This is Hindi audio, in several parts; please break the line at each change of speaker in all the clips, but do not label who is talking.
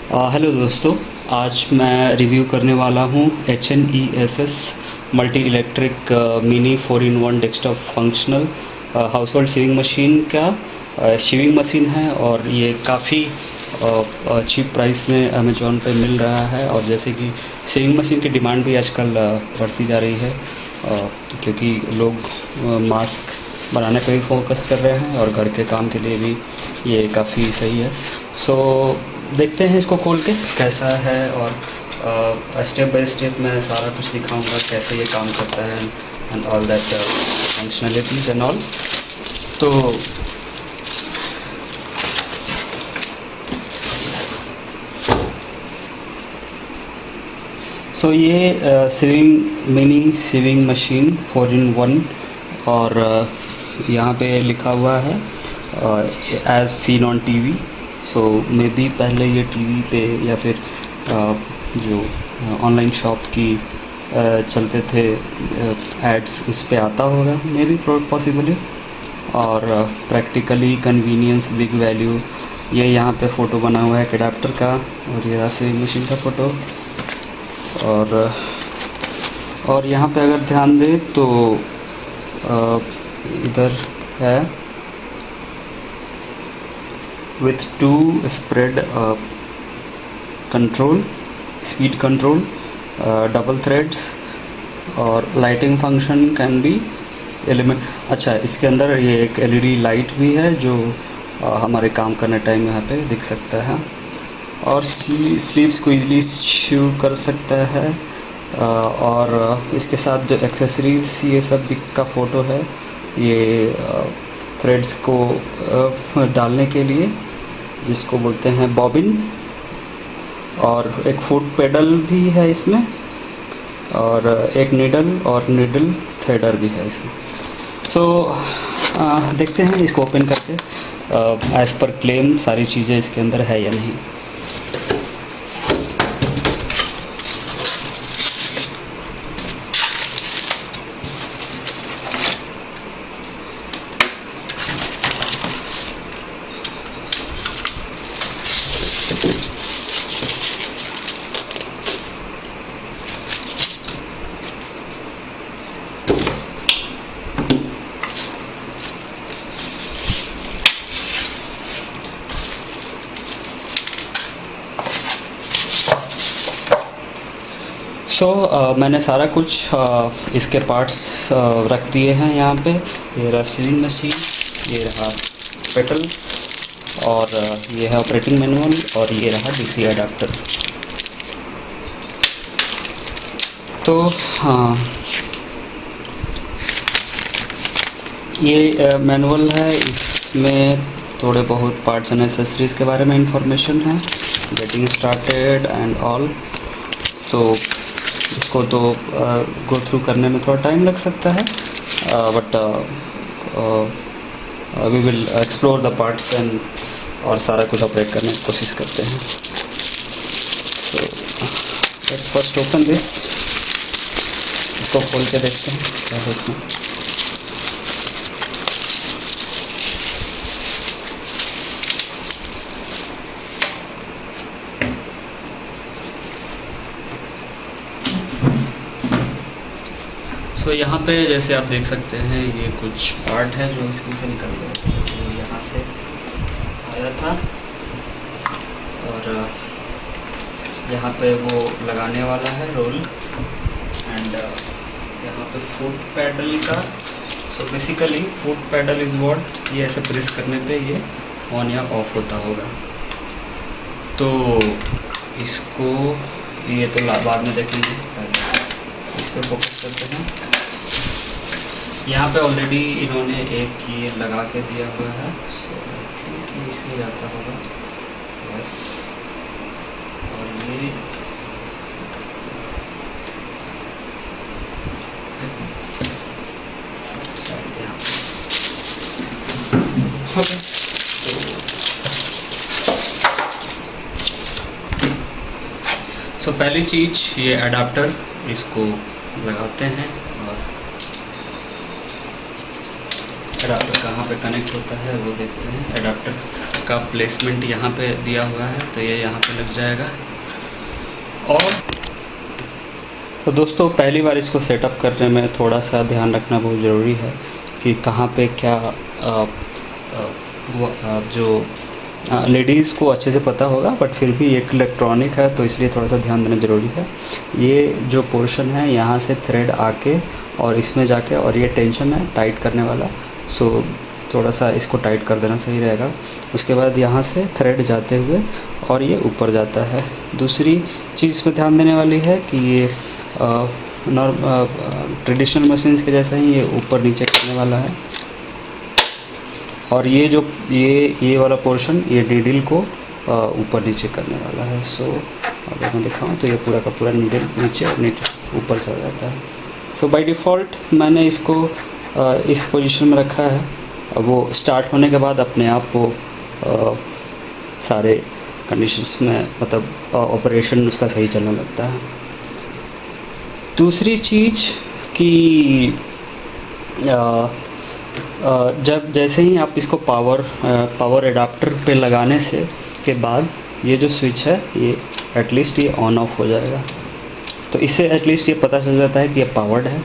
हेलो दोस्तों। आज मैं रिव्यू करने वाला हूँ HNESS multi electric mini 4-in-1 desktop functional household sewing machine का सीविंग मशीन है और ये काफ़ी चीप प्राइस में अमेज़ॉन पे मिल रहा है। और जैसे कि सीविंग मशीन की डिमांड भी आजकल बढ़ती जा रही है क्योंकि लोग मास्क बनाने पे भी फोकस कर रहे हैं और घर के काम के लिए भी ये काफ़ी सही है। सो देखते हैं इसको खोल के कैसा है और स्टेप बाय स्टेप मैं सारा कुछ दिखाऊंगा कैसे ये काम करता है and all that functionalities and all. तो ये मिनी सीविंग मशीन 4-in-1 और यहाँ पे लिखा हुआ है as seen on TV. So maybe पहले ये टीवी पे या फिर जो ऑनलाइन शॉप की चलते थे एड्स उस पे आता होगा, मे बी पॉसिबली। और प्रैक्टिकली कन्वीनियंस बिग वैल्यू, ये यहाँ पे फ़ोटो बना हुआ है एक एडाप्टर का और ये रहा सीविंग मशीन का फ़ोटो। और यहाँ पे अगर ध्यान दें तो इधर है with 2 spread control, speed control, double threads और lighting function can be element. अच्छा, इसके अंदर ये एक LED लाइट भी है जो हमारे काम करने टाइम यहाँ पे दिख सकता है और स्लीव्स को ईजिली शू कर सकता है। और इसके साथ जो एक्सेसरीज ये सब का फ़ोटो है, ये थ्रेड्स को डालने के लिए जिसको बोलते हैं बॉबिन, और एक फुट पेडल भी है इसमें और एक नीडल थ्रेडर भी है इसमें। सो देखते हैं इसको ओपन करके एज़ पर क्लेम सारी चीज़ें इसके अंदर है या नहीं। मैंने सारा कुछ इसके पार्ट्स रख दिए हैं यहाँ पे। ये रहा सीविंग मशीन, ये रहा पेटल्स और ये है ऑपरेटिंग मैनुअल और ये रहा DC अडाप्टर। तो ये मैनुअल है, इसमें थोड़े बहुत पार्ट्स एंड एक्सेसरीज़ के बारे में इंफॉर्मेशन है, गेटिंग स्टार्टेड एंड ऑल। तो इसको तो गो थ्रू करने में थोड़ा टाइम लग सकता है, but we will explore the parts and और सारा कुछ ऑपरेट करने की कोशिश करते हैं। So let's first open this, इसको खोल के देखते हैं क्या है इसमें। सो यहाँ पे जैसे आप देख सकते हैं ये कुछ पार्ट है जो इसमें से निकल गया, ये यहाँ से आया था और यहाँ पे वो लगाने वाला है रोल एंड यहाँ पे फुट पैडल का। So basically foot pedal is what, ये ऐसे प्रेस करने पे ये ऑन या ऑफ होता होगा। तो इसको ये तो बाद में देखेंगे, इस पर फोकस करते हैं। यहाँ पे ऑलरेडी इन्होंने एक ये लगा के दिया हुआ है, सो आई थिंक ये इसमें जाता होगा, बस। और ये सो पहली चीज़ ये अडाप्टर, इसको लगाते हैं और अडाप्टर कहाँ पे कनेक्ट होता है वो देखते हैं। अडाप्टर का प्लेसमेंट यहाँ पे दिया हुआ है, तो ये यहाँ पे लग जाएगा। और तो दोस्तों पहली बार इसको सेटअप करने में थोड़ा सा ध्यान रखना बहुत ज़रूरी है कि कहाँ पे क्या जो लेडीज़ को अच्छे से पता होगा, बट फिर भी एक इलेक्ट्रॉनिक है तो इसलिए थोड़ा सा ध्यान देना ज़रूरी है। ये जो पोर्शन है यहाँ से थ्रेड आके और इसमें जाके, और ये टेंशन है टाइट करने वाला, सो थोड़ा सा इसको टाइट कर देना सही रहेगा। उसके बाद यहाँ से थ्रेड जाते हुए और ये ऊपर जाता है। दूसरी चीज़ इसमें ध्यान देने वाली है कि ये ट्रेडिशनल मशीन्स के जैसा ही ये ऊपर नीचे करने वाला है। और ये जो ये वाला पोर्शन ये नीडल को ऊपर नीचे करने वाला है। सो अगर मैं दिखाऊं तो ये पूरा का पूरा नीडल नीचे और नीचे ऊपर से आ जाता है। सो बाय डिफ़ॉल्ट मैंने इसको इस पोजीशन में रखा है। अब वो स्टार्ट होने के बाद अपने आप वो सारे कंडीशंस में मतलब ऑपरेशन उसका सही चलने लगता है। दूसरी चीज़ कि जब जैसे ही आप इसको पावर एडाप्टर पे लगाने से के बाद ये जो स्विच है ये एटलीस्ट ये ऑन ऑफ हो जाएगा, तो इससे एटलीस्ट ये पता चल जाता है कि ये पावर्ड है।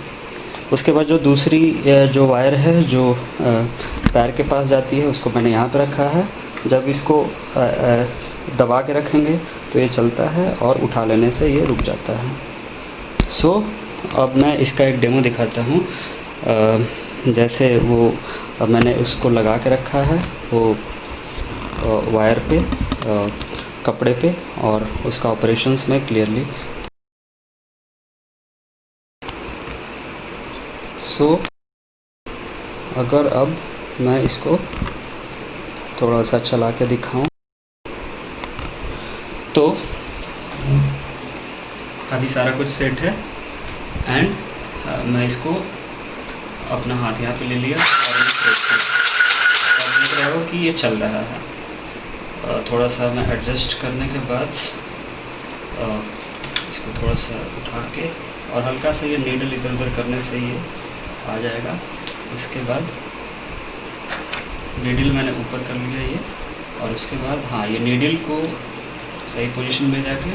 उसके बाद जो दूसरी जो वायर है जो पैर के पास जाती है उसको मैंने यहाँ पे रखा है। जब इसको दबा के रखेंगे तो ये चलता है और उठा लेने से ये रुक जाता है। सो अब मैं इसका एक डेमो दिखाता हूँ। जैसे वो मैंने उसको लगा के रखा है वो वायर पे कपड़े पे, और उसका ऑपरेशंस में क्लियरली। सो अगर अब मैं इसको थोड़ा सा चला के दिखाऊं तो अभी सारा कुछ सेट है। एंड मैं इसको अपना हाथ यहाँ पे ले लिया और आप देख रहे हो कि ये चल रहा है। थोड़ा सा मैं एडजस्ट करने के बाद इसको थोड़ा सा उठा के और हल्का सा ये नीडल इधर उधर करने से ये आ जाएगा। उसके बाद नीडल मैंने ऊपर कर लिया ये, और उसके बाद हाँ ये नीडल को सही पोजीशन में जाके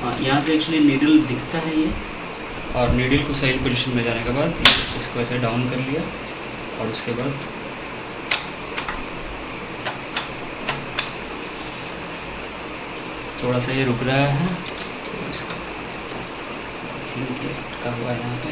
हाँ यहाँ से एक्चुअली नीडल दिखता है ये, और नीडल को सही पोजीशन में जाने के बाद इसको ऐसे डाउन कर लिया, और उसके बाद थोड़ा सा ये रुक रहा है तो इसका ठीक है अटका हुआ है यहाँ पे।